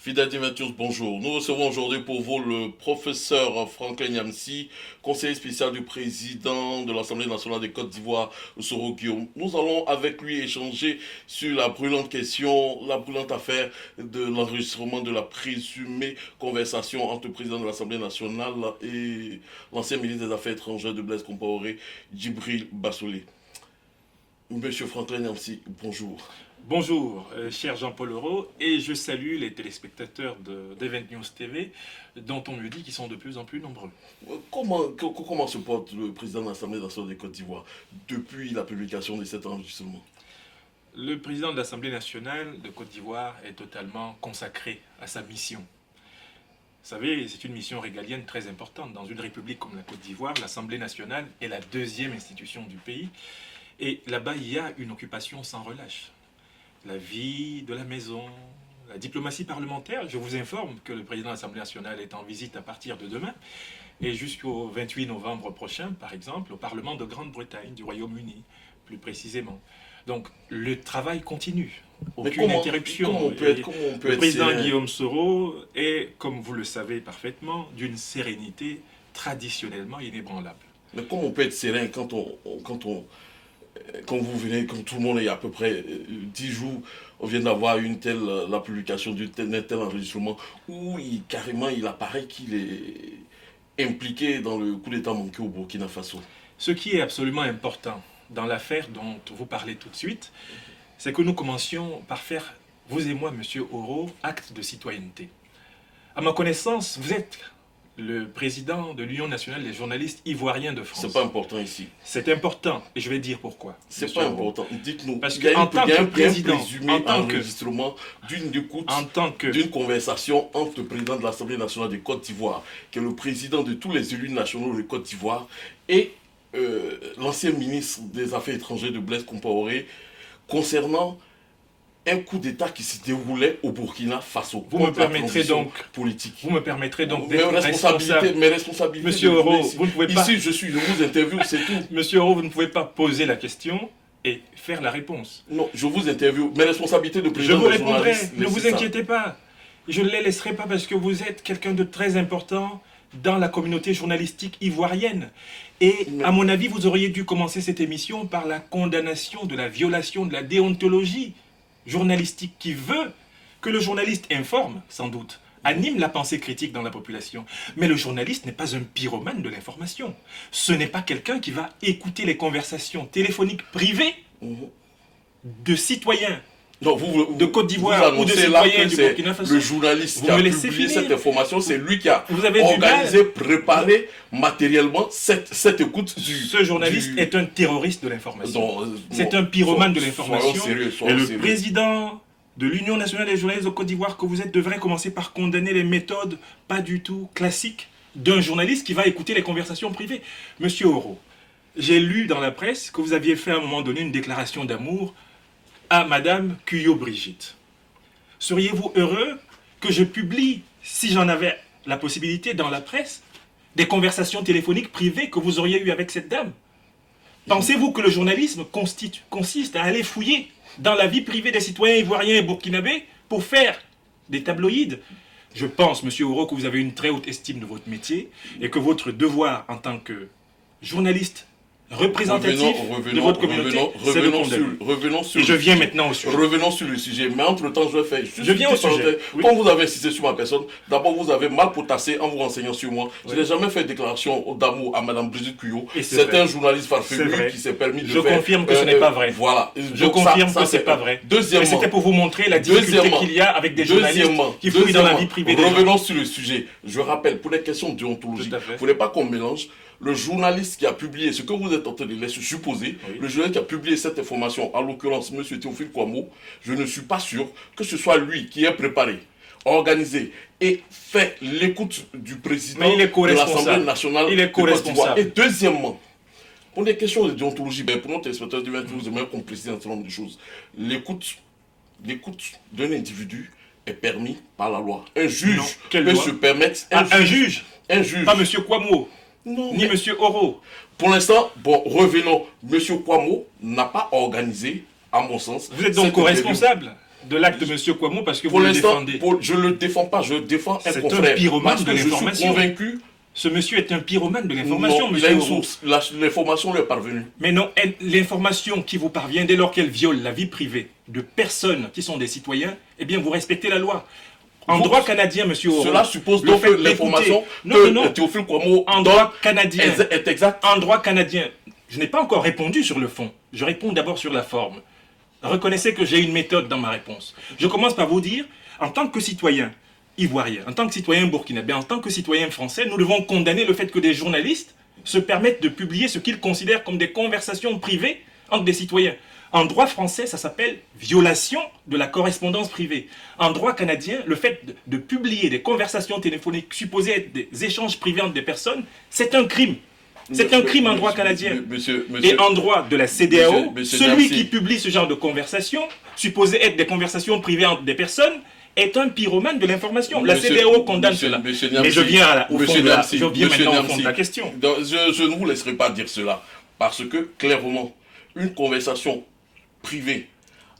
Fidèles Dimentus, bonjour. Nous recevons aujourd'hui pour vous le professeur Franklin Nyamsi, conseiller spécial du président de l'Assemblée nationale de Côte d'Ivoire, Soro Guillaume. Nous allons avec lui échanger sur la brûlante question, la brûlante affaire de l'enregistrement de la présumée conversation entre le président de l'Assemblée nationale et l'ancien ministre des Affaires étrangères de Blaise Compaoré, Djibril Bassolé. Monsieur Franklin Nyamsi, bonjour. Bonjour, cher Jean-Paul Euro, et je salue les téléspectateurs d'Event News TV, dont on me dit qu'ils sont de plus en plus nombreux. Comment se porte le président de l'Assemblée nationale de Côte d'Ivoire depuis la publication de cet enregistrement? Le président de l'Assemblée nationale de Côte d'Ivoire est totalement consacré à sa mission. Vous savez, c'est une mission régalienne très importante. Dans une république comme la Côte d'Ivoire, l'Assemblée nationale est la deuxième institution du pays, et là-bas, il y a une occupation sans relâche. La vie de la maison, la diplomatie parlementaire. Je vous informe que le président de l'Assemblée nationale est en visite à partir de demain et jusqu'au 28 novembre prochain, par exemple, au Parlement de Grande-Bretagne, du Royaume-Uni, plus précisément. Donc, le travail continue. Aucune interruption. Le président Guillaume Soro est, comme vous le savez parfaitement, d'une sérénité traditionnellement inébranlable. Mais comment on peut être serein quand vous venez, quand tout le monde est à peu près 10 jours, on vient d'avoir la publication d'un tel enregistrement où carrément il apparaît qu'il est impliqué dans le coup d'État manqué au Burkina Faso. Ce qui est absolument important dans l'affaire dont vous parlez tout de suite, c'est que nous commencions par faire, vous et moi, monsieur Oro, acte de citoyenneté. À ma connaissance, vous êtes le président de l'Union nationale des journalistes ivoiriens de France. C'est pas important ici. C'est important, et je vais dire pourquoi. C'est pas important. Dites-nous. Parce qu'en tant que président, enregistrement d'une conversation entre le président de l'Assemblée nationale de Côte d'Ivoire, qui est le président de tous les élus nationaux de Côte d'Ivoire, et l'ancien ministre des Affaires étrangères de Blaise Compaoré, concernant un coup d'État qui se déroulait au Burkina Faso. Vous me permettrez donc d'être responsable. Mes responsabilités. Monsieur Euro, vous ne pouvez pas... Ici, je vous interviewe, c'est tout. Monsieur Euro, vous ne pouvez pas poser la question et faire la réponse. Non, je vous interviewe. Mes responsabilités de président. Je vous répondrai, ne vous inquiétez pas. Je ne les laisserai pas parce que vous êtes quelqu'un de très important dans la communauté journalistique ivoirienne. Et à mon avis, vous auriez dû commencer cette émission par la condamnation de la violation de la déontologie journalistique qui veut que le journaliste informe, sans doute, anime la pensée critique dans la population. Mais le journaliste n'est pas un pyromane de l'information. Ce n'est pas quelqu'un qui va écouter les conversations téléphoniques privées de citoyens de Côte d'Ivoire ou de citoyens du Burkina Faso. Le journaliste qui a publié cette information, c'est lui qui a organisé, préparé matériellement cette écoute Ce journaliste est un terroriste de l'information. C'est un pyromane de l'information. Et le président de l'Union nationale des journalistes de Côte d'Ivoire que vous êtes devrait commencer par condamner les méthodes pas du tout classiques d'un journaliste qui va écouter les conversations privées. Monsieur Oro, j'ai lu dans la presse que vous aviez fait à un moment donné une déclaration d'amour à Madame Cuyo-Brigitte. Seriez-vous heureux que je publie, si j'en avais la possibilité dans la presse, des conversations téléphoniques privées que vous auriez eues avec cette dame? Pensez-vous que le journalisme consiste à aller fouiller dans la vie privée des citoyens ivoiriens et burkinabés pour faire des tabloïds? Je pense, monsieur Ouro, que vous avez une très haute estime de votre métier et que votre devoir en tant que journaliste représentatif de votre communauté, c'est de condamner. Et je viens maintenant au sujet. Revenons sur le sujet, mais entre-temps, je vais faire... Je viens au sujet. Quand vous avez insisté sur ma personne, d'abord vous avez mal potassé en vous renseignant sur moi. Je n'ai jamais fait de déclaration d'amour à Madame Brigitte Cuyo. C'est un journaliste farfelu qui s'est permis de faire... Je confirme que ce n'est pas vrai. Voilà. Je confirme que ce n'est pas vrai. Deuxièmement... C'était pour vous montrer la difficulté qu'il y a avec des journalistes qui fouillent dans la vie privée des gens. Revenons sur le sujet. Je rappelle, pour les questions déontologiques, il ne faudrait pas qu'on mélange le journaliste qui a publié ce que vous êtes en train de laisser supposer, le journaliste qui a publié cette information, en l'occurrence M. Théophile Kouamouo, je ne suis pas sûr que ce soit lui qui ait préparé, organisé et fait l'écoute du président de l'Assemblée nationale. Il est co-responsable. Et deuxièmement, pour les questions de déontologie, pour nos téléspectateurs, vous aimeriez qu'on précise un certain nombre de choses. L'écoute d'un individu est permis par la loi. Un juge peut se permettre... Un juge. Pas M. Kouamouo. Non, ni M. Oro. Pour l'instant, revenons. M. Kouamouo n'a pas organisé, à mon sens... Vous êtes donc co-responsable. de l'acte de M. Kouamouo parce que vous le défendez. Je ne le défends pas, je défends un confrère. C'est un pyromane de l'information. Je suis convaincu. Ce monsieur est un pyromane de l'information, monsieur. Il a une source. L'information lui est parvenue. Mais non, l'information qui vous parvient dès lors qu'elle viole la vie privée de personnes qui sont des citoyens, eh bien vous respectez la loi. En droit canadien, monsieur Oro, cela suppose donc que l'information que Théophile Kouamouo en droit canadien est exacte. En droit canadien, je n'ai pas encore répondu sur le fond. Je réponds d'abord sur la forme. Reconnaissez que j'ai une méthode dans ma réponse. Je commence par vous dire, en tant que citoyen ivoirien, en tant que citoyen burkinabé, en tant que citoyen français, nous devons condamner le fait que des journalistes se permettent de publier ce qu'ils considèrent comme des conversations privées entre des citoyens. En droit français, ça s'appelle violation de la correspondance privée. En droit canadien, le fait de publier des conversations téléphoniques supposées être des échanges privés entre des personnes, c'est un crime. C'est un crime en droit canadien. Et en droit de la CEDEAO, celui qui publie ce genre de conversations, supposées être des conversations privées entre des personnes, est un pyromane de l'information. La CEDEAO condamne cela. Mais je viens au fond de la question. Je ne vous laisserai pas dire cela. Parce que, clairement, une conversation privée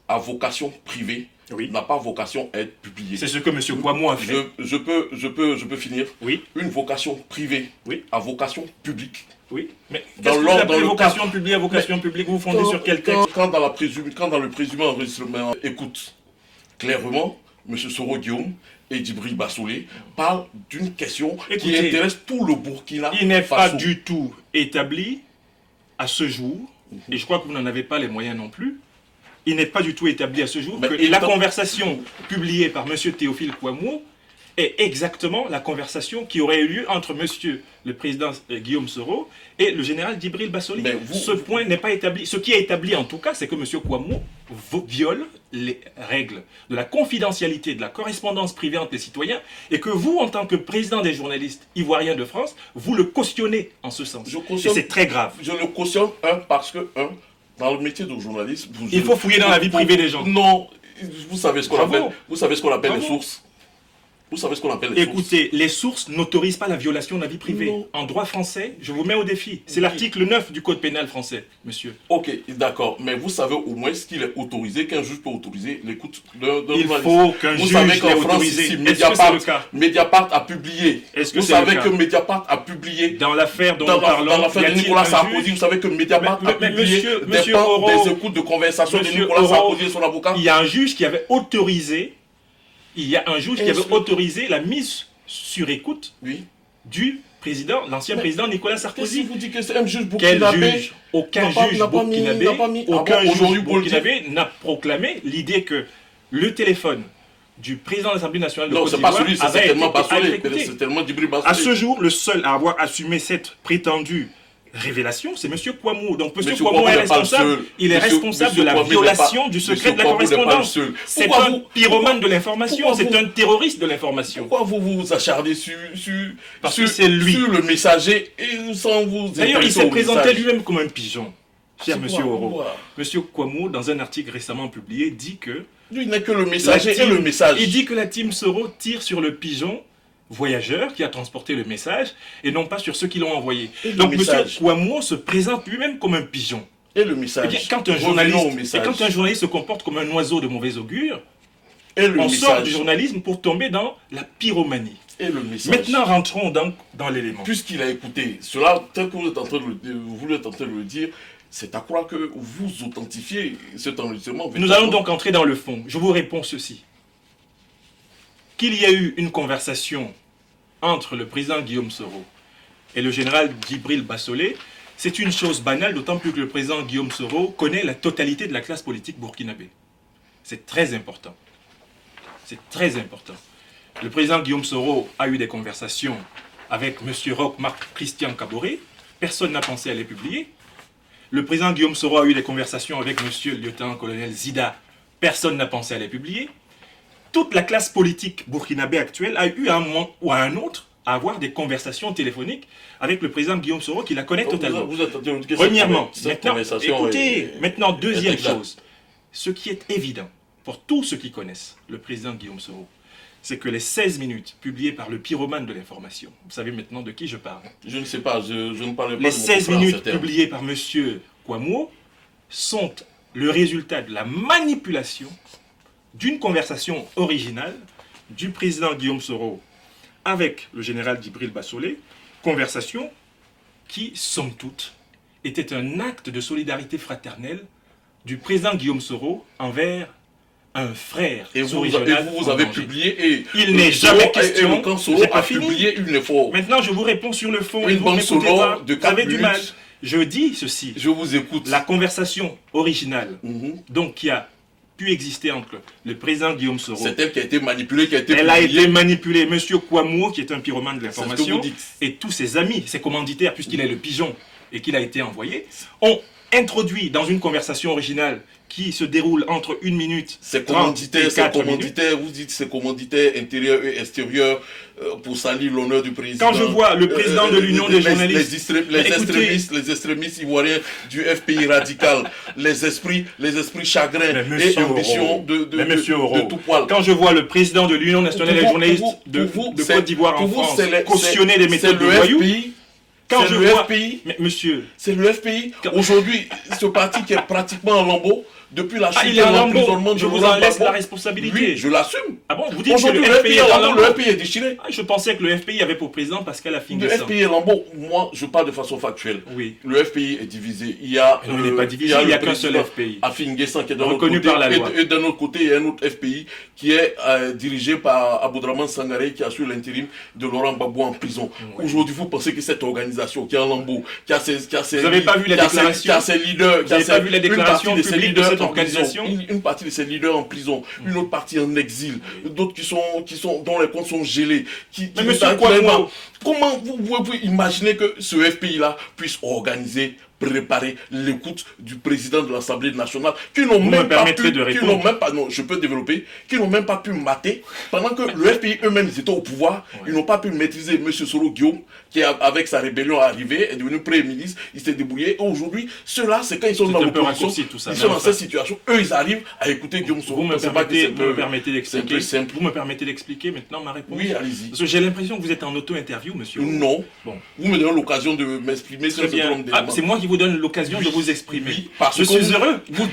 à vocation privée n'a pas vocation à être publiée. C'est ce que M. Kouamouo a fait. Je peux finir. Oui. Une vocation privée à vocation publique. Oui. Mais qu'est-ce que vous appelez vocation publique à vocation publique? Vous vous fondez sur quel texte? Quand dans le présumé enregistrement, écoute, clairement, M. Soro Guillaume et Djibril Bassolé parlent d'une question qui intéresse tout le Burkina Faso. Il n'est pas du tout établi à ce jour, et je crois que vous n'en avez pas les moyens non plus, il n'est pas du tout établi à ce jour que la conversation publiée par M. Théophile Kouamouo est exactement la conversation qui aurait eu lieu entre M. le président Guillaume Soro et le général Djibril Bassolé. Ce point n'est pas établi. Ce qui est établi en tout cas, c'est que M. Kouamouo viole les règles de la confidentialité, de la correspondance privée entre les citoyens, et que vous, en tant que président des journalistes ivoiriens de France, vous le cautionnez en ce sens. Et c'est très grave. Je le cautionne, parce que, dans le métier de journaliste... Il faut fouiller dans la vie privée des gens. Non, vous savez ce qu'on appelle les sources. Vous savez ce qu'on appelle les sources. Écoutez, les sources n'autorisent pas la violation de la vie privée. Non. En droit français, je vous mets au défi. C'est l'article 9 du Code pénal français, monsieur. Ok, d'accord. Mais vous savez au moins ce qu'il est autorisé, qu'un juge peut autoriser l'écoute d'un journaliste. Il faut qu'un juge l'ait autorisé. Mediapart a publié. Vous savez que Mediapart a publié. Dans l'affaire dont nous parlons, dans l'affaire de Nicolas Sarkozy, vous savez que Mediapart a publié des écoutes de conversation de Nicolas Sarkozy et son avocat. Il y a un juge qui avait autorisé... la mise sur écoute du président, l'ancien président Nicolas Sarkozy. Vous dites que c'est un juge burkinabé. Aucun juge burkinabé n'a proclamé l'idée que le téléphone du président de l'Assemblée nationale de Côte d'Ivoire c'est certainement Bassolé, c'est certainement Djibril Bassolé. À ce jour, le seul à avoir assumé cette prétendue révélation, c'est M. Kouamouo. Donc M. Kouamouo est responsable, il est responsable de la violation du secret de la correspondance. C'est un pyromane de l'information, c'est un terroriste de l'information. Pourquoi vous vous acharnez sur le messager et sans vous... D'ailleurs, il s'est présenté lui-même comme un pigeon, cher M. Oro. M. Kouamouo, dans un article récemment publié, dit que... Lui, il n'est que le messager et le message. Il dit que la team Soro tire sur le pigeon voyageur qui a transporté le message et non pas sur ceux qui l'ont envoyé. Donc M. Kouamouo se présente lui-même comme un pigeon. Et le message. Et bien, quand un journaliste se comporte comme un oiseau de mauvais augure, on sort du journalisme pour tomber dans la pyromanie. Et le message. Maintenant, rentrons donc dans l'élément. Puisqu'il a écouté cela, tel que vous êtes en train de le dire, c'est à croire que vous authentifiez cet enregistrement. Nous allons donc entrer dans le fond. Je vous réponds ceci. Qu'il y a eu une conversation entre le président Guillaume Soro et le général Djibril Bassolé, c'est une chose banale, d'autant plus que le président Guillaume Soro connaît la totalité de la classe politique burkinabé. C'est très important. C'est très important. Le président Guillaume Soro a eu des conversations avec M. Roch Marc Christian Kaboré. Personne n'a pensé à les publier. Le président Guillaume Soro a eu des conversations avec M. le lieutenant-colonel Zida. Personne n'a pensé à les publier. Toute la classe politique burkinabé actuelle a eu à un moment ou à un autre à avoir des conversations téléphoniques avec le président Guillaume Soro qui la connaît totalement. Premièrement, maintenant, deuxième chose. Ce qui est évident pour tous ceux qui connaissent le président Guillaume Soro, c'est que les 16 minutes publiées par le pyromane de l'information, vous savez maintenant de qui je parle. Je ne sais pas, je ne parle pas de les 16 minutes publiées par M. Kouamouo sont le résultat de la manipulation d'une conversation originale du président Guillaume Soro avec le général Djibril Bassolé, conversation qui, somme toute, était un acte de solidarité fraternelle du président Guillaume Soro envers un frère. Et vous avez publié, et il n'est jamais question. Et le camp Soro a publié une fois. Maintenant, je vous réponds sur le fond. Une bande sonore de 4 minutes. Du mal. Je dis ceci. Je vous écoute. La conversation originale, donc qui a pu exister entre le président Guillaume Soro. C'est elle qui a été manipulée, qui a été Elle a été manipulée. Monsieur Kouamouo, qui est un pyromane de l'information, et tous ses amis, ses commanditaires, puisqu'il est le pigeon et qu'il a été envoyé, ont introduit dans une conversation originale qui se déroule entre 1 minute. Ces commanditaires, vous dites ces commanditaires intérieurs et extérieurs pour salir l'honneur du président. Quand je vois le président de l'Union des journalistes, les extrémistes ivoiriens du FPI radical, les esprits chagrins et ambitions de tout poil. Quand je vois le président de l'Union nationale des journalistes de Côte d'Ivoire en France cautionner des méthodes de voyous, quand je vois, mais monsieur, c'est le FPI. Aujourd'hui, ce parti qui est pratiquement en lambeaux, depuis la chute de l'emprisonnement de je vous en laisse la responsabilité. Oui, je l'assume. Ah bon, vous dites que le FPI est lambeaux, le FPI est déchiré. Je pensais que le FPI avait pour président Pascal Affinguessan. Le FPI est lambeaux, moi je parle de façon factuelle. Oui. Le FPI est divisé. Il n'est pas divisé, il n'y a qu'un seul FPI. Affinguessan qui est reconnu par la loi. Et d'un autre côté, il y a un autre FPI qui est dirigé par Aboudraman Sangaré qui assure l'intérim de Laurent Gbagbo en prison. Oui. Aujourd'hui, vous pensez que cette organisation qui est en lambeaux, qui a ses vous n'avez pas vu la déclaration, qui a ses leaders, vous n'avez pas vu la déclaration publique de cette organisation? Une partie de ces leaders en prison, une autre partie en exil, d'autres dont les comptes sont gelés. Mais monsieur Kouamouo, comment vous pouvez imaginer que ce FPI-là puisse organiser, préparer l'écoute du président de l'Assemblée nationale, qui n'ont même pas pu mater, pendant que le FPI eux-mêmes étaient au pouvoir, ils n'ont pas pu maîtriser M. Soro Guillaume, qui avec sa rébellion arrivée, est devenu Premier ministre, il s'est débrouillé. Aujourd'hui, ceux-là, c'est quand ils sont dans l'opposition, ils sont dans cette situation, eux ils arrivent à écouter Guillaume Soro. Vous me permettez d'expliquer maintenant ma réponse? Oui, allez-y. Parce que j'ai l'impression que vous êtes en auto-interview, monsieur. Non. Bon. Vous me donnez l'occasion de m'exprimer sur ce problème d'éléments. C'est moi qui vous donne l'occasion de vous exprimer. Oui, parce je suis heureux. Vous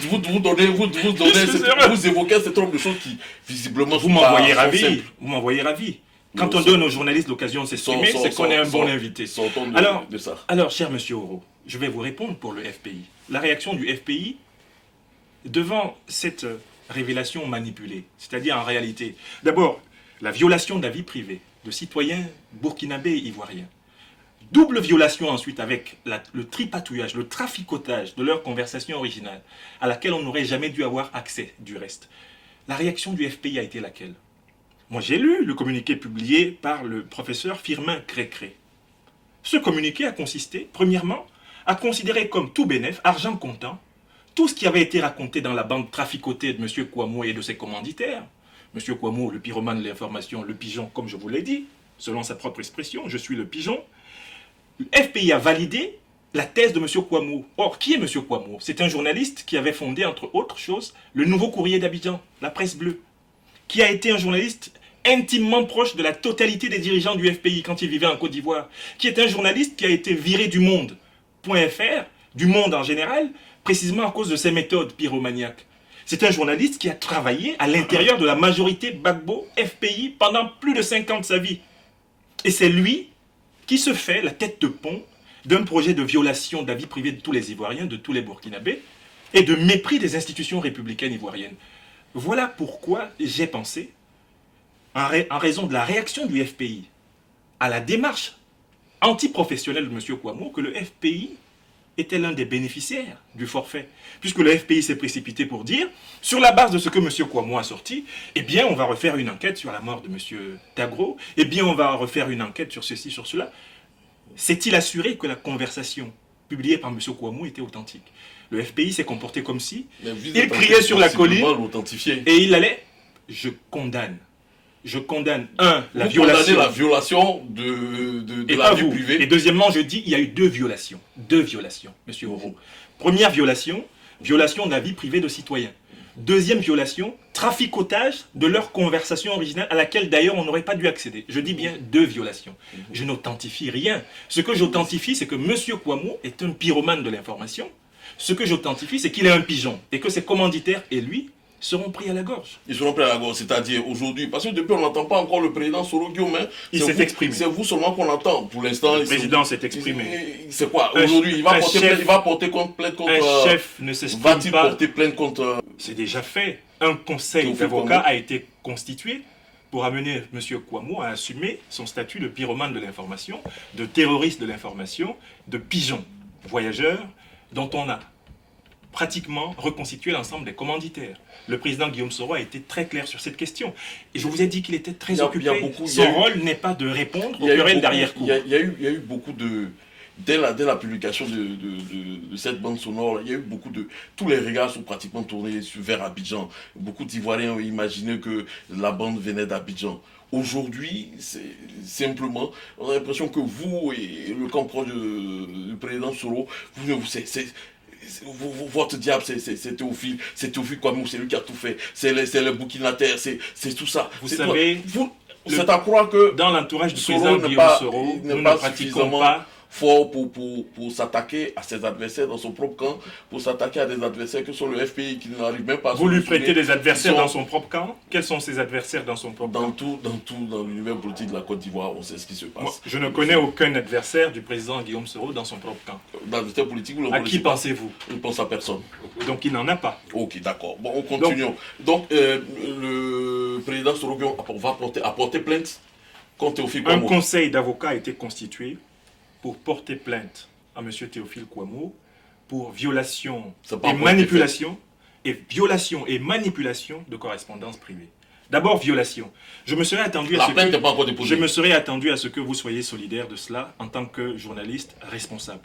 évoquez un certain nombre de choses qui, visiblement, vous m'envoyez ravi. Vous m'envoyez ravi. Quand on donne aux journalistes l'occasion de s'exprimer, c'est qu'on est un bon invité. Alors, cher monsieur Oro, je vais vous répondre pour le FPI. La réaction du FPI devant cette révélation manipulée, c'est-à-dire en réalité, d'abord, la violation de la vie privée de citoyens burkinabés et ivoiriens. Double violation ensuite avec le tripatouillage, le traficotage de leur conversation originale, à laquelle on n'aurait jamais dû avoir accès du reste. La réaction du FPI a été laquelle? Moi j'ai lu le communiqué publié par le professeur Firmin Crécré. Ce communiqué a consisté, premièrement, à considérer comme tout bénef, argent comptant, tout ce qui avait été raconté dans la bande traficotée de M. Kouamouo et de ses commanditaires. M. Kouamouo, le pyromane de l'information, le pigeon, comme je vous l'ai dit, selon sa propre expression, je suis le pigeon. Le FPI a validé la thèse de M. Kouamouo. Or, qui est M. Kouamouo? C'est un journaliste qui avait fondé, entre autres choses, le Nouveau Courrier d'Abidjan, la presse bleue, qui a été un journaliste intimement proche de la totalité des dirigeants du FPI quand il vivait en Côte d'Ivoire, qui est un journaliste qui a été viré du Monde.fr, du Monde en général, précisément à cause de ses méthodes pyromaniaques. C'est un journaliste qui a travaillé à l'intérieur de la majorité Gbagbo FPI pendant plus de 5 ans de sa vie. Et c'est lui qui se fait la tête de pont d'un projet de violation de la vie privée de tous les Ivoiriens, de tous les Burkinabés, et de mépris des institutions républicaines ivoiriennes. Voilà pourquoi j'ai pensé, en raison de la réaction du FPI à la démarche antiprofessionnelle de M. Kouamouo, que le FPI était l'un des bénéficiaires du forfait. Puisque le FPI s'est précipité pour dire, sur la base de ce que M. Kouamouo a sorti, eh bien on va refaire une enquête sur la mort de M. Tagro, eh bien on va refaire une enquête sur ceci, sur cela. S'est-il assuré que la conversation publiée par M. Kouamouo était authentique? Le FPI s'est comporté comme si il criait sur la colline et il allait, je condamne, la violation de la vie privée. Et deuxièmement, je dis, il y a eu deux violations, monsieur Oro. Première violation de la vie privée de citoyens. Deuxième violation, traficotage de leur conversation originale à laquelle d'ailleurs on n'aurait pas dû accéder. Je dis bien deux violations. Je n'authentifie rien. Ce que j'authentifie, c'est que M. Kouamouo est un pyromane de l'information. Ce que j'authentifie, c'est qu'il est un pigeon et que ses commanditaires et lui seront pris à la gorge. Ils seront pris à la gorge, c'est-à-dire aujourd'hui, parce que depuis on n'entend pas encore le président Soro Guillaume. Il s'est exprimé. C'est vous seulement qu'on entend pour l'instant. Le président s'est exprimé. C'est quoi aujourd'hui? Il va porter plainte contre. Un chef ne s'exprime pas. Va-t-il porter plainte contre. C'est déjà fait. Un conseil d'avocats a été constitué pour amener M. Kouamouo à assumer son statut de pyromane de l'information, de terroriste de l'information, de pigeon voyageur, dont on a pratiquement reconstitué l'ensemble des commanditaires. Le président Guillaume Soro a été très clair sur cette question. Et je vous ai dit qu'il était très occupé. Son rôle n'est pas de répondre aux querelles d'arrière-cour. Il y a eu beaucoup de... Dès la publication de cette bande sonore, il y a eu beaucoup de... Tous les regards sont pratiquement tournés vers Abidjan. Beaucoup d'Ivoiriens ont imaginé que la bande venait d'Abidjan. Aujourd'hui, c'est simplement, on a l'impression que vous et le camp proche du président Soro, votre diable, c'est Théophile Kouamouo, c'est lui qui a tout fait, c'est le bouquinataire, c'est tout ça. Vous savez, c'est à croire que dans l'entourage du président Guillaume Soro, nous ne pratiquons pas fort pour s'attaquer à ses adversaires dans son propre camp, pour s'attaquer à des adversaires que sont le FPI qui n'arrive même pas à... Vous lui prêtez des adversaires dans son propre camp? Quels sont ses adversaires dans son propre camp? Dans l'univers politique de la Côte d'Ivoire, on sait ce qui se passe. Moi, je ne connais aucun adversaire du président Guillaume Soro dans son propre camp. Dans l'univers politique, vous le à qui pensez-vous? Je ne pense à personne. Donc il n'en a pas. Ok, d'accord. Bon, on continue. Donc le président Soro va porter plainte contre Théophile Kouamouo. Un conseil d'avocats a été constitué pour porter plainte à M. Théophile Kouamouo pour violation et manipulation de correspondance privée. D'abord, violation. Je me serais attendu à ce que vous soyez solidaire de cela en tant que journaliste responsable.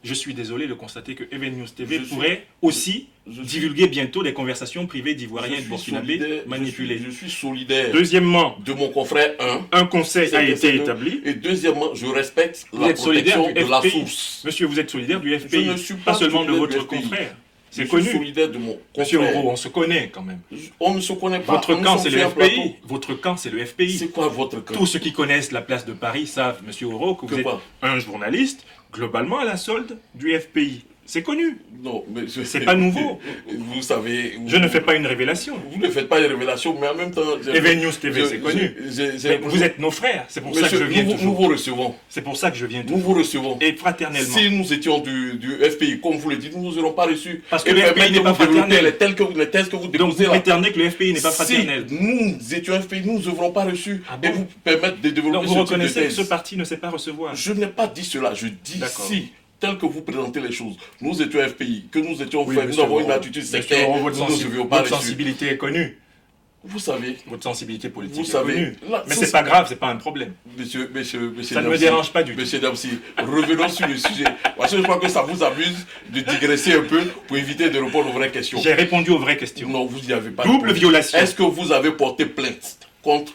Je suis désolé de constater que Even News TV pourrait aussi divulguer bientôt des conversations privées d'Ivoiriens et de Burkinabés manipulées. Je suis solidaire. Deuxièmement, de mon confrère, un conseil a été établi. Et deuxièmement, je respecte la protection de la source. Monsieur, vous êtes solidaire du FPI. Je ne suis pas seulement de votre confrère. C'est connu. Je suis solidaire de mon confrère. Monsieur Oro, on se connaît quand même. On ne se connaît pas. Votre camp, c'est le FPI. Votre camp, c'est le FPI. C'est quoi votre camp? Tous ceux qui connaissent la place de Paris savent, Monsieur Oro, que vous êtes un journaliste globalement à la solde du FPI. C'est connu. Non, mais c'est pas nouveau. Vous savez... Je ne fais pas une révélation. Vous ne faites pas une révélation, mais en même temps... Even News TV, c'est connu. Mais vous êtes nos frères. C'est pour ça que je viens toujours. Nous vous recevons. C'est pour ça que je viens toujours. Nous vous recevons. Et fraternellement. Si nous étions du FPI, comme vous le dites, nous ne vous aurons pas reçus. Parce que le FPI n'est pas fraternel. Les thèses que vous déposez. Donc vous prétendez que le FPI n'est pas fraternel. Si nous étions FPI, nous ne vous aurons pas reçus. Et vous permettre de développer. Donc vous reconnaissez que ce parti ne sait pas recevoir. Je n'ai pas dit cela. Je dis si. Tel que vous présentez les choses, nous étions FPI, que nous étions frères, nous avons une attitude sectaire, nous ne devions pas votre sensibilité est connue. Vous savez. Votre sensibilité politique est connue. Mais c'est pas grave, c'est pas un problème. Monsieur ça ne me dérange pas du tout. Monsieur Damsi, revenons sur le sujet. Parce que je crois que ça vous amuse de digresser un peu pour éviter de répondre aux vraies questions. J'ai répondu aux vraies questions. Non, vous n'y avez pas. Double violation. Est-ce que vous avez porté plainte contre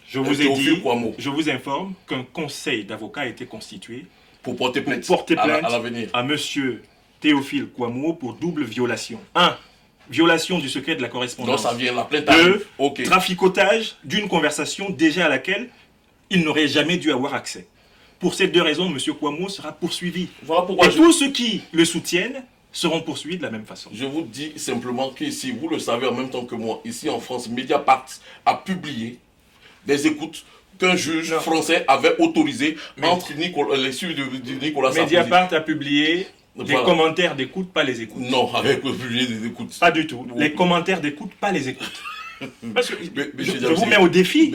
Je vous ai dit, je vous informe qu'un conseil d'avocats a été constitué pour porter plainte, à monsieur Théophile Kouamouo pour double violation. 1. Violation du secret de la correspondance. Donc ça vient la plainte. 2. Traficotage d'une conversation déjà à laquelle il n'aurait jamais dû avoir accès. Pour ces deux raisons, monsieur Kouamouo sera poursuivi. Voilà pourquoi tous ceux qui le soutiennent seront poursuivis de la même façon. Je vous dis simplement qu'ici, vous le savez en même temps que moi, ici en France, Mediapart a publié des écoutes qu'un juge français avait autorisé entre les suites de Nicolas Sarkozy. Mediapart a publié des commentaires d'écoute, pas les écoutes. Non, avec publié des écoutes. Pas du tout. Les commentaires d'écoute, pas les écoutes. Parce que je vous mets au défi.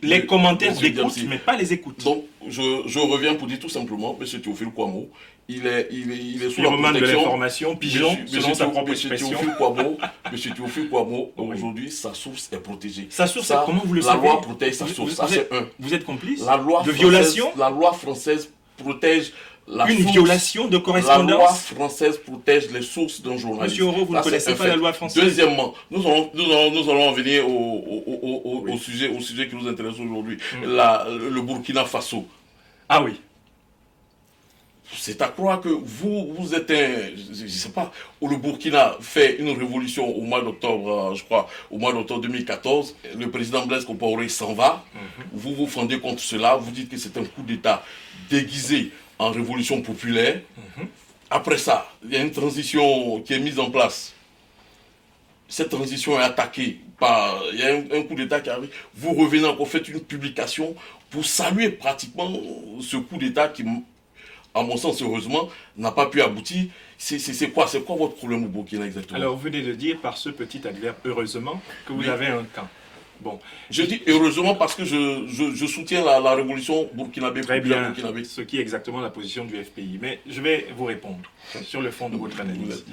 Les commentaires d'écoute, mais pas les écoutes. Donc, je reviens pour dire tout simplement, M. Théophile Kouamouo, il est sous la protection de l'information, pigeon, selon sa propre expression. M. Théophile Kouamouo, aujourd'hui, sa source est protégée. Sa source, comment vous le savez? La loi protège sa source. Ça, c'est un. Vous êtes complice de violation? La loi française protège une violation de correspondance. La loi française protège les sources d'un journaliste. Monsieur Oro, vous ne connaissez pas la loi française. Deuxièmement, nous allons en venir au sujet qui nous intéresse aujourd'hui. Le Burkina Faso. Ah oui. C'est à croire que vous êtes je ne sais pas, où le Burkina fait une révolution au mois d'octobre, je crois, au mois d'octobre 2014. Le président Blaise Compaoré s'en va. Vous vous fendez contre cela. Vous dites que c'est un coup d'État déguisé en révolution populaire. Après ça, il y a une transition qui est mise en place. cette transition est attaquée par... Il y a un coup d'État qui arrive. Vous revenez encore, faites une publication pour saluer pratiquement ce coup d'État qui, à mon sens, heureusement, n'a pas pu aboutir. C'est quoi votre problème au Burkina exactement? Alors, vous venez de dire par ce petit adverbe « heureusement » que vous avez un camp. Bon. Je dis heureusement parce que je soutiens la révolution burkinabé. Très bien, ce qui est exactement la position du FPI. Mais je vais vous répondre sur le fond de votre analyse.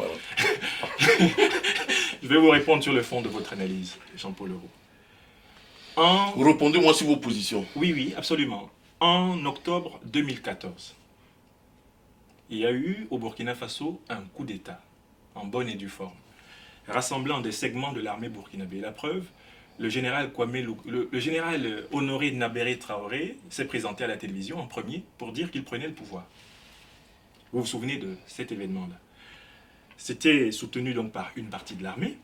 Je vais vous répondre sur le fond de votre analyse, Jean-Paul Leroux. Répondez-moi sur vos positions. Oui, absolument. En octobre 2014, il y a eu au Burkina Faso un coup d'État, en bonne et due forme, rassemblant des segments de l'armée burkinabé. La preuve, le général Honoré Nabéré Traoré s'est présenté à la télévision en premier pour dire qu'il prenait le pouvoir. Vous vous souvenez de cet événement-là? C'était soutenu donc par une partie de l'armée,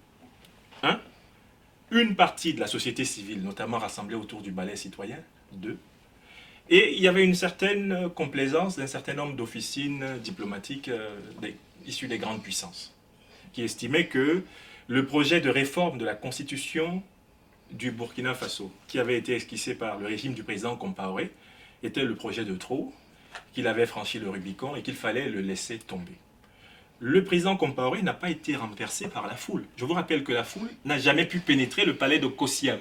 une partie de la société civile, notamment rassemblée autour du balai citoyen, 2. Et il y avait une certaine complaisance d'un certain nombre d'officines diplomatiques issues des grandes puissances, qui estimaient que le projet de réforme de la constitution du Burkina Faso, qui avait été esquissé par le régime du président Compaoré, était le projet de trop, qu'il avait franchi le Rubicon et qu'il fallait le laisser tomber. Le président Compaoré n'a pas été renversé par la foule. Je vous rappelle que la foule n'a jamais pu pénétrer le palais de Kosiam.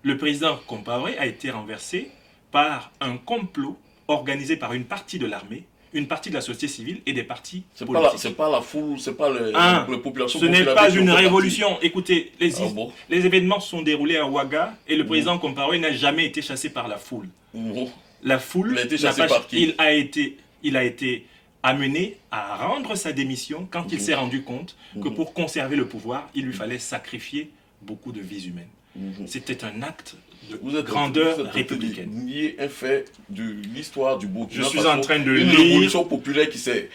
Le président Compaoré a été renversé par un complot organisé par une partie de l'armée, une partie de la société civile et des partis politiques. C'est pas la foule, c'est pas la population. Ce n'est pas une révolution. Écoutez, les événements se sont déroulés à Ouaga et le président Compaoré n'a jamais été chassé par la foule. La foule, il a été chassé par qui? Il a été amené à rendre sa démission quand il s'est rendu compte que pour conserver le pouvoir, il lui fallait sacrifier beaucoup de vies humaines. C'était un acte de grandeur républicaine. Nier un fait de l'histoire du Burkina Faso. Je suis en train de lire une révolution populaire qui s'est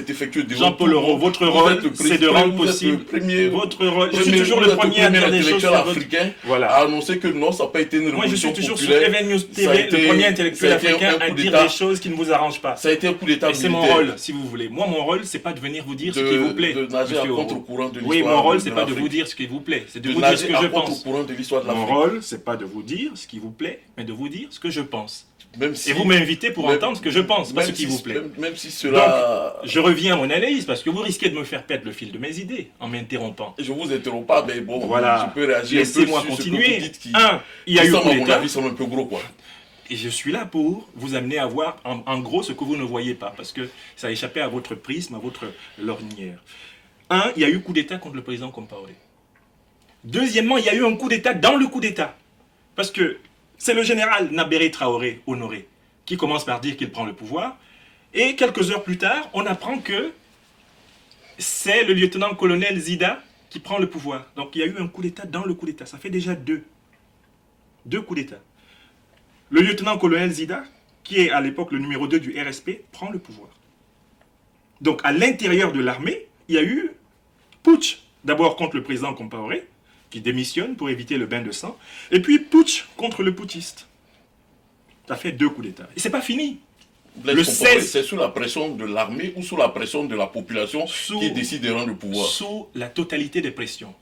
effectuée. Jean-Paul Leroux, votre rôle, c'est de rendre possible. Votre rôle, je suis toujours le premier à dire des choses africain. Voilà. À annoncer que non, ça n'a pas été une révolution populaire. Moi, je suis toujours sur Even News TV, le premier intellectuel africain à dire des choses qui ne vous arrangent pas. Ça a été un coup d'État. C'est mon rôle, si vous voulez. Moi, mon rôle, c'est pas de venir vous dire ce qui vous plaît. De nager à contre-courant de l'histoire. Oui, mon rôle, c'est pas de vous dire ce qui vous plaît, c'est de vous dire ce que je pense. Mon rôle, c'est pas de vous dire ce qui vous plaît, mais de vous dire ce que je pense. Et vous m'invitez pour entendre ce que je pense, pas ce qui vous plaît. Même si cela... Donc, je reviens à mon analyse, parce que vous risquez de me faire perdre le fil de mes idées en m'interrompant. Je vous interromps pas, mais bon, voilà. je peux réagir Laissez-moi continuer. Il y a eu un coup d'État. Un peu gros, quoi. Et je suis là pour vous amener à voir, en gros, ce que vous ne voyez pas, parce que ça a échappé à votre prisme, à votre lorgnière. Il y a eu coup d'État contre le président Compaoré. Deuxièmement, il y a eu un coup d'État dans le coup d'État. Parce que c'est le général Nabéré Traoré Honoré qui commence par dire qu'il prend le pouvoir. Et quelques heures plus tard, on apprend que c'est le lieutenant-colonel Zida qui prend le pouvoir. Donc il y a eu un coup d'État dans le coup d'État. Ça fait déjà deux coups d'État. Le lieutenant-colonel Zida, qui est à l'époque le numéro 2 du RSP, prend le pouvoir. Donc à l'intérieur de l'armée, il y a eu putsch. D'abord contre le président Compaoré, qui démissionne pour éviter le bain de sang, et puis putsch contre le putschiste. Ça fait deux coups d'État. Et c'est pas fini. Le 16... C'est sous la pression de l'armée ou sous la pression de la population qui décide de rendre le pouvoir? Sous la totalité des pressions.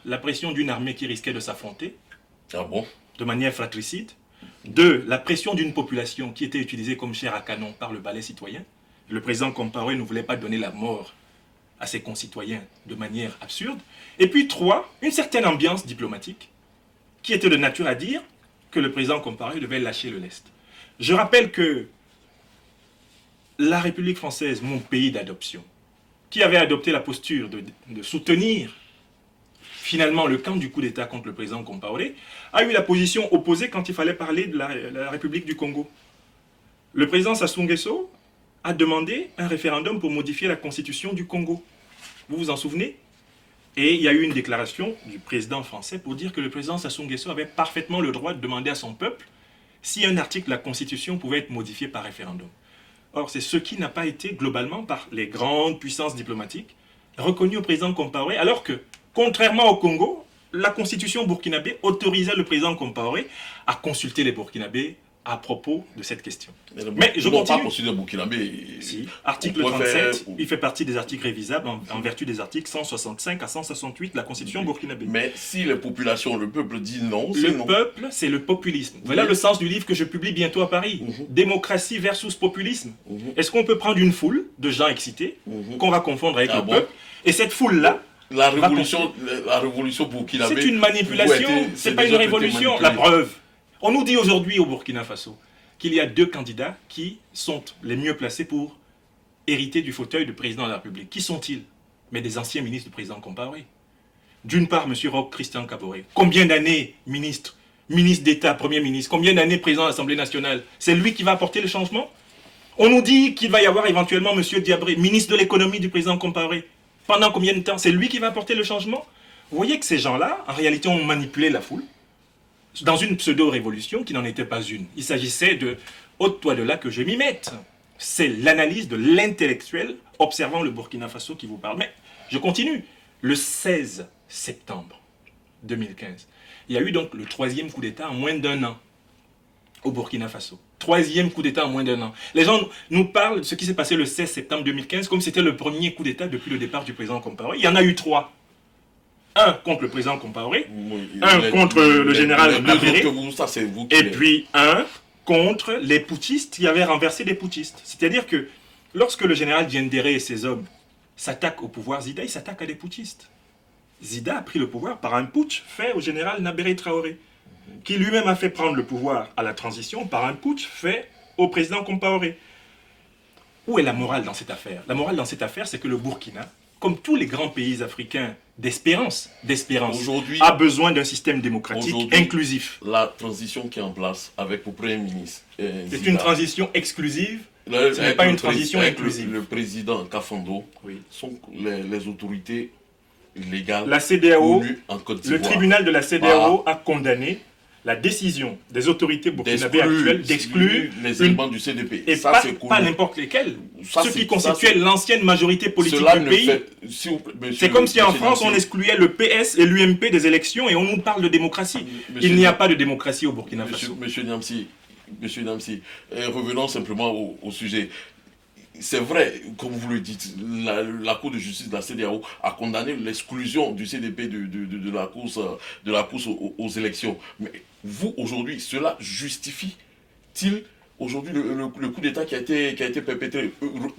La pression d'une armée qui risquait de s'affronter de manière fratricide. 2, la pression d'une population qui était utilisée comme chair à canon par le balai citoyen. Le président Compaoré ne voulait pas donner la mort à ses concitoyens de manière absurde. Et puis 3, une certaine ambiance diplomatique qui était de nature à dire que le président Compaoré devait lâcher le lest. Je rappelle que la République française, mon pays d'adoption, qui avait adopté la posture de soutenir finalement le camp du coup d'État contre le président Compaoré, a eu la position opposée quand il fallait parler de la République du Congo. Le président Sassou Nguesso a demandé un référendum pour modifier la constitution du Congo. Vous vous en souvenez? Et il y a eu une déclaration du président français pour dire que le président Sassou Nguesso avait parfaitement le droit de demander à son peuple si un article de la constitution pouvait être modifié par référendum. Or, c'est ce qui n'a pas été globalement par les grandes puissances diplomatiques reconnu au président Compaoré, alors que, contrairement au Congo, la constitution burkinabé autorisait le président Compaoré à consulter les Burkinabés à propos de cette question. Mais je continue. Pas considéré burkinabé. Si. Article 37, il fait partie des articles révisables en vertu des articles 165 à 168 de la Constitution burkinabé. Mais si la population, le peuple dit non, c'est non. Le peuple, c'est le populisme. Voilà le sens du livre que je publie bientôt à Paris. Démocratie versus populisme. Est-ce qu'on peut prendre une foule de gens excités qu'on va confondre avec le peuple, et cette foule-là, la révolution burkinabé, c'est une manipulation, c'est pas une révolution. La preuve. On nous dit aujourd'hui au Burkina Faso qu'il y a 2 candidats qui sont les mieux placés pour hériter du fauteuil de président de la République. Qui sont-ils? Mais des anciens ministres du président Compaoré. D'une part, M. Roch Christian Kaboré. Combien d'années ministre d'État, Premier ministre? Combien d'années président de l'Assemblée nationale? C'est lui qui va apporter le changement? On nous dit qu'il va y avoir éventuellement M. Diabré, ministre de l'économie du président Compaoré. Pendant combien de temps? C'est lui qui va apporter le changement? Vous voyez que ces gens-là, en réalité, ont manipulé la foule dans une pseudo-révolution qui n'en était pas une. Il s'agissait de « ôte-toi de là que je m'y mette ». C'est l'analyse de l'intellectuel observant le Burkina Faso qui vous parle. Mais je continue. Le 16 septembre 2015, il y a eu donc le 3e coup d'État en moins d'1 an au Burkina Faso. 3e coup d'État en moins d'1 an. Les gens nous parlent de ce qui s'est passé le 16 septembre 2015 comme c'était le premier coup d'État depuis le départ du président Compaoré. Il y en a eu 3. Un contre le président Compaoré, un contre le général Nabéré, et puis un contre les putschistes qui avaient renversé des putschistes. C'est-à-dire que lorsque le général Diendéré et ses hommes s'attaquent au pouvoir Zida, ils s'attaquent à des putschistes. Zida a pris le pouvoir par un putsch fait au général Nabéré Traoré, qui lui-même a fait prendre le pouvoir à la transition par un putsch fait au président Compaoré. Où est la morale dans cette affaire? La morale dans cette affaire, c'est que le Burkina, comme tous les grands pays africains d'espérance, a besoin d'un système démocratique inclusif. La transition qui est en place avec le Premier ministre... c'est une transition exclusive, ce n'est pas une transition inclusive. Le président Kafando, sont les autorités légales la CEDEAO, en Côte d'Ivoire. Le tribunal de la CEDEAO a condamné la décision des autorités burkinabées actuelles d'exclure les éléments du CDP. Et ça, pas n'importe lesquels. Ceux qui constituaient l'ancienne majorité politique du pays. C'est comme si en France on excluait le PS et l'UMP des élections et on nous parle de démocratie. Il n'y a pas de démocratie au Burkina Faso. Monsieur Niamsi, revenons simplement au sujet. C'est vrai, comme vous le dites, la Cour de justice de la CEDEAO a condamné l'exclusion du CDP de la course aux élections. Mais vous, aujourd'hui, cela justifie-t-il aujourd'hui le coup d'État qui a été perpétré?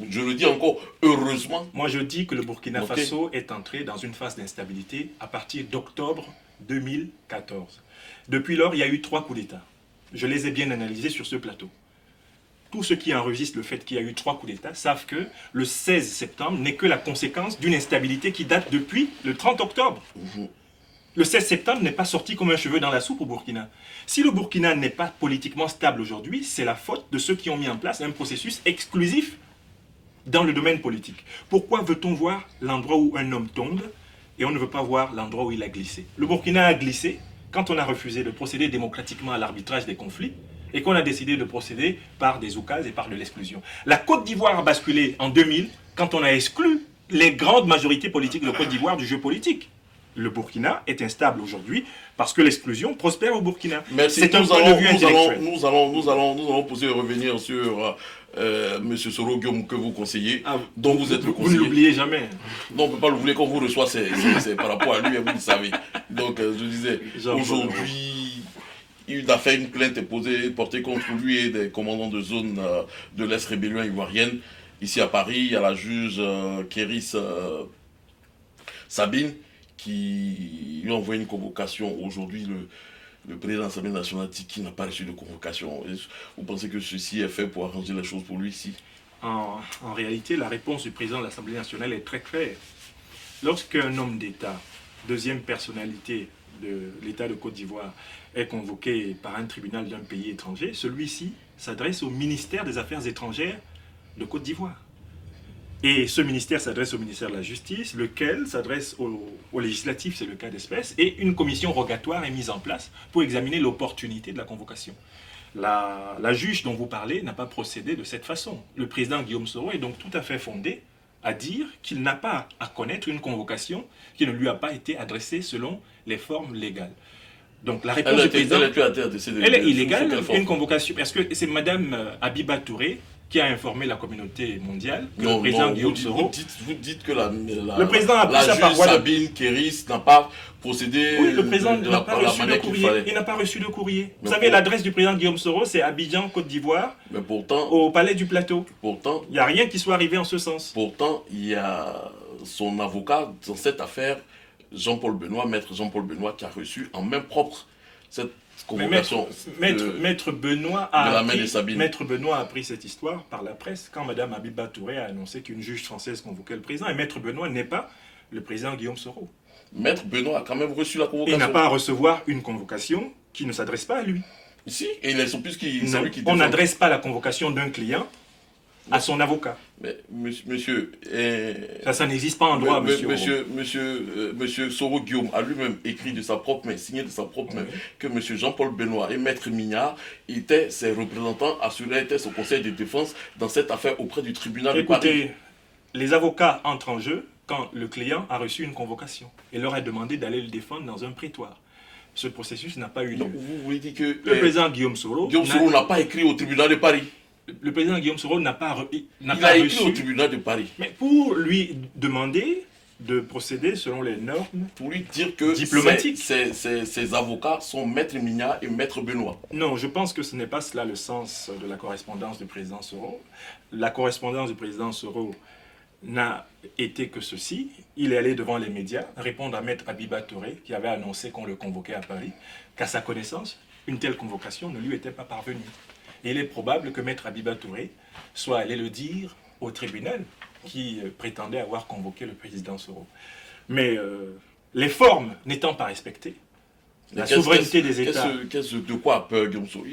Je le dis encore, heureusement. Moi, je dis que le Burkina Faso est entré dans une phase d'instabilité à partir d'octobre 2014. Depuis lors, il y a eu 3 coups d'État. Je les ai bien analysés sur ce plateau. Tous ceux qui enregistrent le fait qu'il y a eu 3 coups d'État savent que le 16 septembre n'est que la conséquence d'une instabilité qui date depuis le 30 octobre. Le 16 septembre n'est pas sorti comme un cheveu dans la soupe au Burkina. Si le Burkina n'est pas politiquement stable aujourd'hui, c'est la faute de ceux qui ont mis en place un processus exclusif dans le domaine politique. Pourquoi veut-on voir l'endroit où un homme tombe et on ne veut pas voir l'endroit où il a glissé? Le Burkina a glissé quand on a refusé de procéder démocratiquement à l'arbitrage des conflits et qu'on a décidé de procéder par des oukases et par de l'exclusion. La Côte d'Ivoire a basculé en 2000 quand on a exclu les grandes majorités politiques de Côte d'Ivoire du jeu politique. Le Burkina est instable aujourd'hui parce que l'exclusion prospère au Burkina. C'est un point de vue intellectuel. Nous allons revenir sur M. Soro Guillaume que vous conseillez, dont vous êtes le conseiller. Vous ne l'oubliez jamais. Non, on ne peut pas l'oublier quand vous reçoit, c'est par rapport à lui, et vous le savez. Donc, je disais, aujourd'hui, il a fait une plainte portée contre lui et des commandants de zone de l'Est rébellion ivoirienne. Ici à Paris, il y a la juge Kéris Sabine qui lui a envoyé une convocation. Aujourd'hui, le président de l'Assemblée nationale dit qu'il n'a pas reçu de convocation. Vous pensez que ceci est fait pour arranger les choses pour lui ici? En réalité, la réponse du président de l'Assemblée nationale est très claire. Lorsqu'un homme d'État, deuxième personnalité de l'État de Côte d'Ivoire, est convoqué par un tribunal d'un pays étranger, celui-ci s'adresse au ministère des Affaires étrangères de Côte d'Ivoire. Et ce ministère s'adresse au ministère de la Justice, lequel s'adresse au législatif, c'est le cas d'espèce, et une commission rogatoire est mise en place pour examiner l'opportunité de la convocation. La juge dont vous parlez n'a pas procédé de cette façon. Le président Guillaume Soro est donc tout à fait fondé à dire qu'il n'a pas à connaître une convocation qui ne lui a pas été adressée selon les formes légales. Donc la réponse du président, elle est illégale, une convocation, parce que c'est Madame Abiba Touré qui a informé la communauté mondiale que le président Guillaume Soro... Vous dites que le président a pris sa juge parole. Sabine Kéris n'a pas procédé... Oui, le président n'a pas reçu de courrier. Il n'a pas reçu de courrier. Vous savez, l'adresse du président Guillaume Soro, c'est Abidjan, Côte d'Ivoire, au Palais du Plateau. Pourtant, il n'y a rien qui soit arrivé en ce sens. Pourtant, il y a son avocat dans cette affaire, Jean-Paul Benoît, maître Jean-Paul Benoît, qui a reçu en main propre cette convocation. Maître Benoît a appris cette histoire par la presse quand Mme Abiba Touré a annoncé qu'une juge française convoquait le président. Et Maître Benoît n'est pas le président Guillaume Soro. Maître Benoît a quand même reçu la convocation. Il n'a pas à recevoir une convocation qui ne s'adresse pas à lui. Si, et il est plus qui... On n'adresse pas la convocation d'un client à son avocat. Mais monsieur... Ça n'existe pas en droit, monsieur. Monsieur Soro Guillaume a lui-même écrit de sa propre main, signé de sa propre main, que monsieur Jean-Paul Benoît et maître Mignard étaient ses représentants, étaient son conseil de défense dans cette affaire auprès du tribunal de Paris. Écoutez, les avocats entrent en jeu quand le client a reçu une convocation et leur a demandé d'aller le défendre dans un prétoire. Ce processus n'a pas eu lieu. Donc vous voulez dire que le président Guillaume Soro n'a pas écrit au tribunal de Paris. Le président Guillaume Soro n'a pas reçu... Il a écrit au tribunal de Paris. Mais pour lui demander de procéder selon les normes pour lui dire que diplomatiques. Ses avocats sont maître Mignard et maître Benoît. Non, je pense que ce n'est pas cela le sens de la correspondance du président Soro. La correspondance du président Soro n'a été que ceci. Il est allé devant les médias répondre à maître Abiba Touré qui avait annoncé qu'on le convoquait à Paris, qu'à sa connaissance, une telle convocation ne lui était pas parvenue. Et il est probable que maître Abiba Touré soit allé le dire au tribunal qui prétendait avoir convoqué le président Soro. Mais les formes n'étant pas respectées, la souveraineté des États... De quoi a peur Guillaume Soro?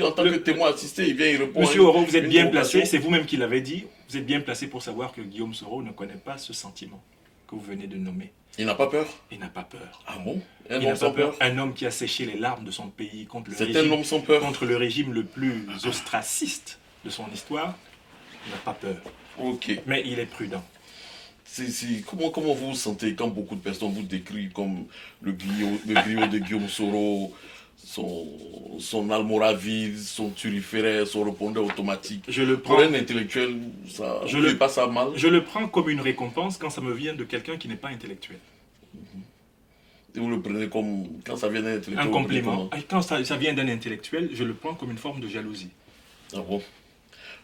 En tant que témoin assisté, il vient, il répond... Monsieur Oro, vous êtes bien placé, c'est vous-même qui l'avez dit, vous êtes bien placé pour savoir que Guillaume Soro ne connaît pas ce sentiment que vous venez de nommer. Il n'a pas peur? Il n'a pas peur. Ah bon? Il n'a pas peur. Un homme qui a séché les larmes de son pays contre le régime le plus ostraciste de son histoire, il n'a pas peur. Ok. Mais il est prudent. Comment vous vous sentez quand beaucoup de personnes vous décrivent comme le griot de Guillaume Soro, son almoravide, son turiféraire, son répondeur automatique? Pour un intellectuel, ça ne fait pas ça mal? Je le prends comme une récompense quand ça me vient de quelqu'un qui n'est pas intellectuel. Et vous le prenez comme, quand ça vient d'un intellectuel? Un compliment. Quand ça vient d'un intellectuel, je le prends comme une forme de jalousie. Ah bon?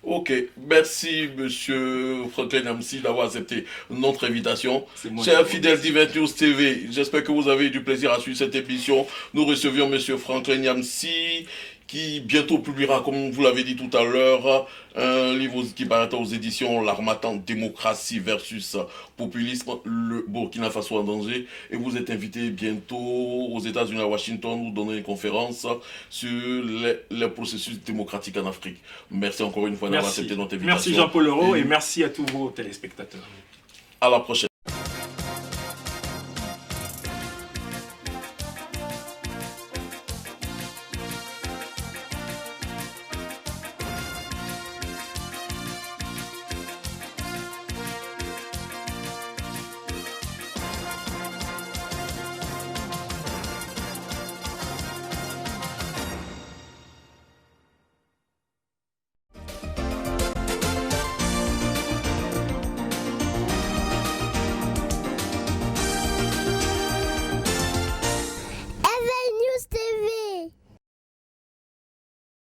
Ok, merci monsieur Franklin Niamsi d'avoir accepté notre invitation. Chers fidèles d'Event News TV, j'espère que vous avez eu du plaisir à suivre cette émission. Nous recevions monsieur Franklin Niamsi qui bientôt publiera, comme vous l'avez dit tout à l'heure, un livre qui paraîtra aux éditions L'Harmattan, Démocratie versus Populisme, le Burkina Faso en danger. Et vous êtes invité bientôt aux États-Unis à Washington, nous donner une conférence sur les processus démocratiques en Afrique. Merci encore une fois d'avoir accepté notre invitation. Merci Jean-Paul Leroux et merci à tous vos téléspectateurs. À la prochaine.